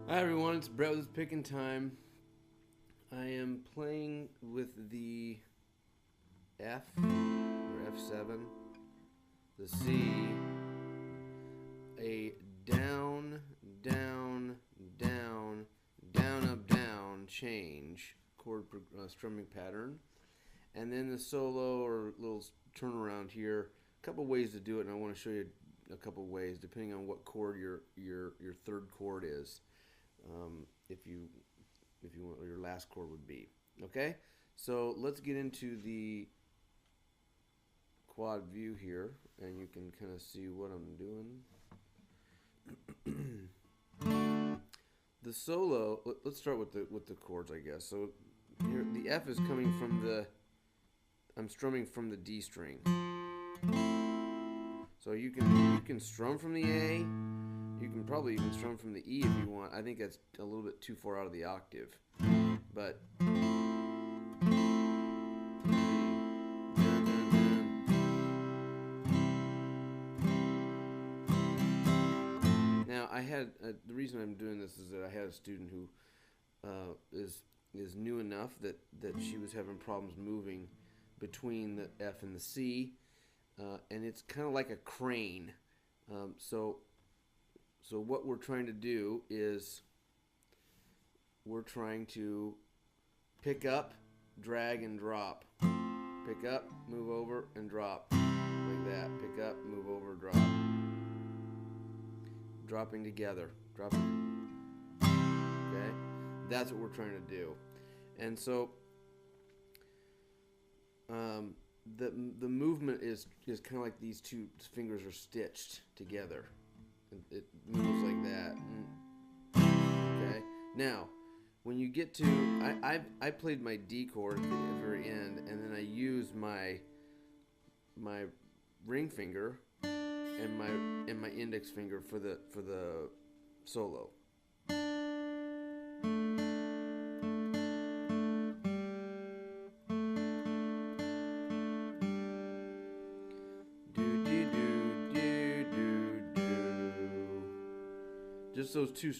Hi everyone, it's Brett with Picking Time. I am playing with the F or F7, the C, a down, down, down, down, up, down change chord strumming pattern, and then the solo or little turnaround here. A couple ways to do it, and I want to show you a couple ways depending on what chord your third chord is. If you want, your last chord would be. Okay, so let's get into the quad view here, and you can kind of see what I'm doing. The solo. Let's start with the chords, I guess. So here, the F is coming from the. I'm strumming from the D string. So you can strum from the A. You can probably even strum from the E if you want. I think that's a little bit too far out of the octave. But now I had the reason I'm doing this is that I had a student who is new enough that she was having problems moving between the F and the C, and it's kind of like a crane. So what we're trying to do is we're trying to pick up, drag, and drop. Pick up, move over, and drop. Like that. Pick up, move over, drop. Dropping together. Dropping. Okay? That's what we're trying to do. And so the movement is kind of like these two fingers are stitched together. It moves like that. Okay. Now, when you get to, I played my D chord at the very end, and then I used my ring finger and my index finger for the solo. Just those two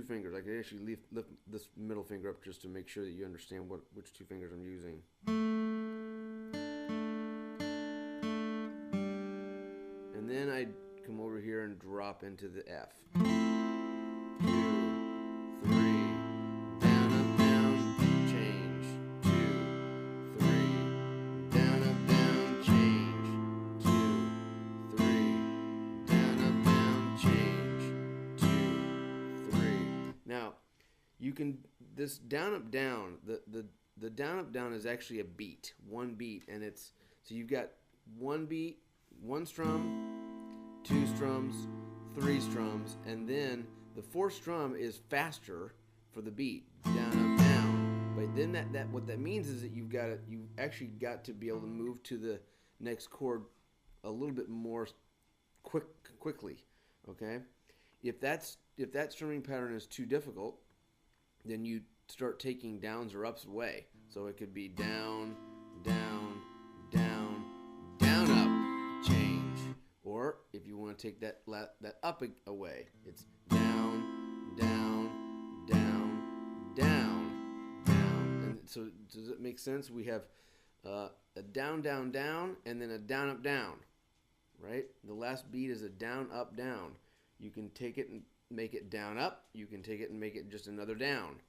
fingers. I can actually lift this middle finger up just to make sure that you understand which two fingers I'm using. And then I come over here and drop into the F. 2, 3, down, up, down, change. 2, 3, down, up, down, change. 2, 3, down, up, down, change. Now, you can, this down up down, the down up down is actually a beat, one beat, and it's, so you've got one beat, one strum, two strums, three strums, and then the fourth strum is faster for the beat, down up down. But then that what that means is that you actually got to be able to move to the next chord a little bit more quickly, okay? If that strumming pattern is too difficult, then you start taking downs or ups away. So it could be down, down, down, down, up, change. Or if you want to take that up away, it's down, down, down, down, down. And so does it make sense? We have a down, down, down, and then a down, up, down, right? The last beat is a down, up, down. You can take it and make it down up. You can take it and make it just another down.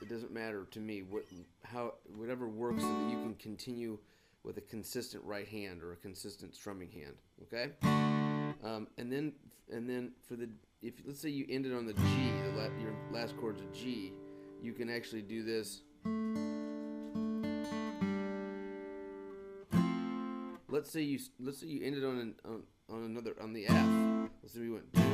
It doesn't matter to me whatever works so that you can continue with a consistent right hand or a consistent strumming hand. Okay, and then for the let's say you ended on the G, your last chord's a G, you can actually do this. Let's say you ended on the F. Let's say we went doom.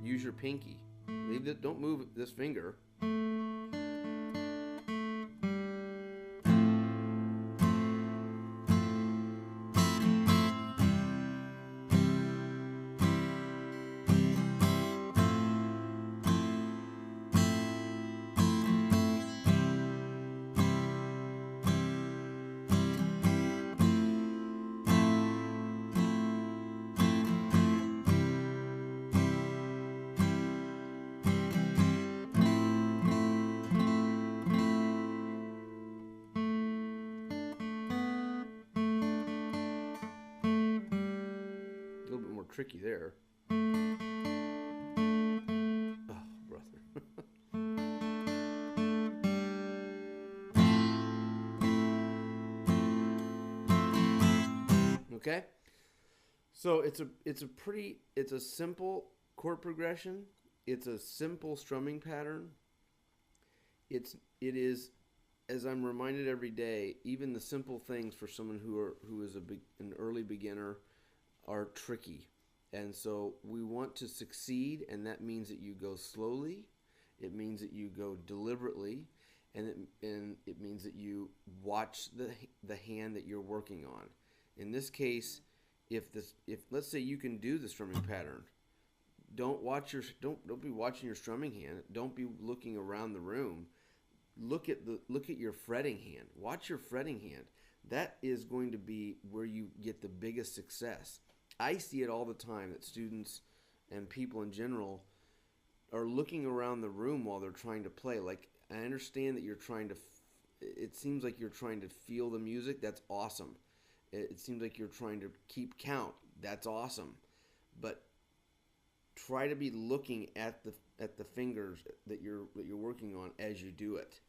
Use your pinky. Don't move this finger. tricky there. Oh, brother. Okay? So it's a simple chord progression. It's a simple strumming pattern. It is, as I'm reminded every day, even the simple things for someone who is an early beginner are tricky. And so we want to succeed, and that means that you go slowly. It means that you go deliberately, and it means that you watch the hand that you're working on. In this case, if let's say you can do the strumming pattern, don't be watching your strumming hand. Don't be looking around the room. Look at your fretting hand. Watch your fretting hand. That is going to be where you get the biggest success. I see it all the time that students and people in general are looking around the room while they're trying to play. Like, I understand that you're trying to, it seems like you're trying to feel the music. That's awesome. It seems like you're trying to keep count. That's awesome. But try to be looking at the fingers that you're working on as you do it.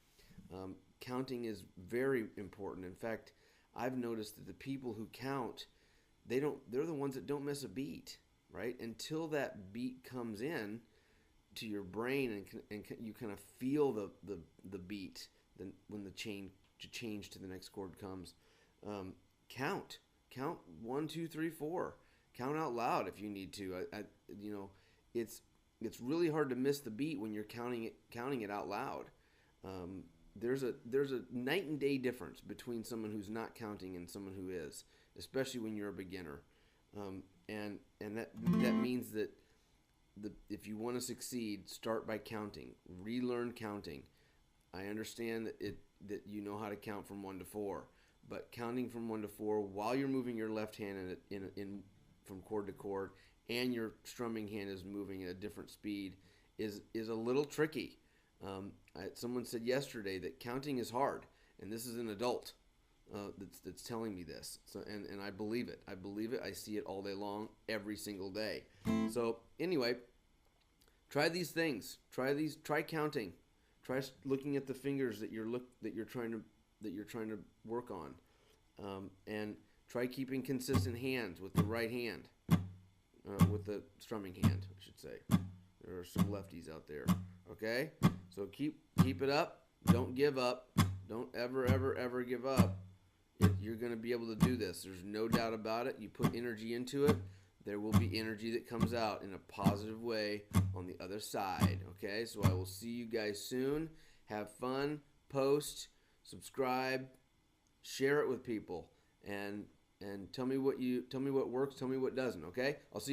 Counting is very important. In fact, I've noticed that the people who count, they're the ones that don't miss a beat, right? Until that beat comes in to your brain and you kind of feel the beat when the change to the next chord comes. Count 1, 2, 3, 4. Count out loud if you need to. It's really hard to miss the beat when you're counting it out loud. There's a night and day difference between someone who's not counting and someone who is, especially when you're a beginner. And that means that if you want to succeed, start by counting. Relearn counting. I understand that you know how to count from 1 to 4, but counting from 1 to 4 while you're moving your left hand in from chord to chord, and your strumming hand is moving at a different speed is a little tricky. Someone said yesterday that counting is hard, and this is an adult that's telling me this. So and I believe it. I believe it. I see it all day long, every single day. So anyway, try these things. Try counting. Try looking at the fingers that you're trying to work on, and try keeping consistent hands with the right hand, with the strumming hand, I should say. There are some lefties out there. Okay, so keep it up. Don't give up. Don't ever give up. You're going to be able to do this. There's no doubt about it. You put energy into it, there will be energy that comes out in a positive way on the other side. Okay, so I will see you guys soon. Have fun. Post, subscribe, share it with people, and tell me what works. Tell me what doesn't. Okay, I'll see you.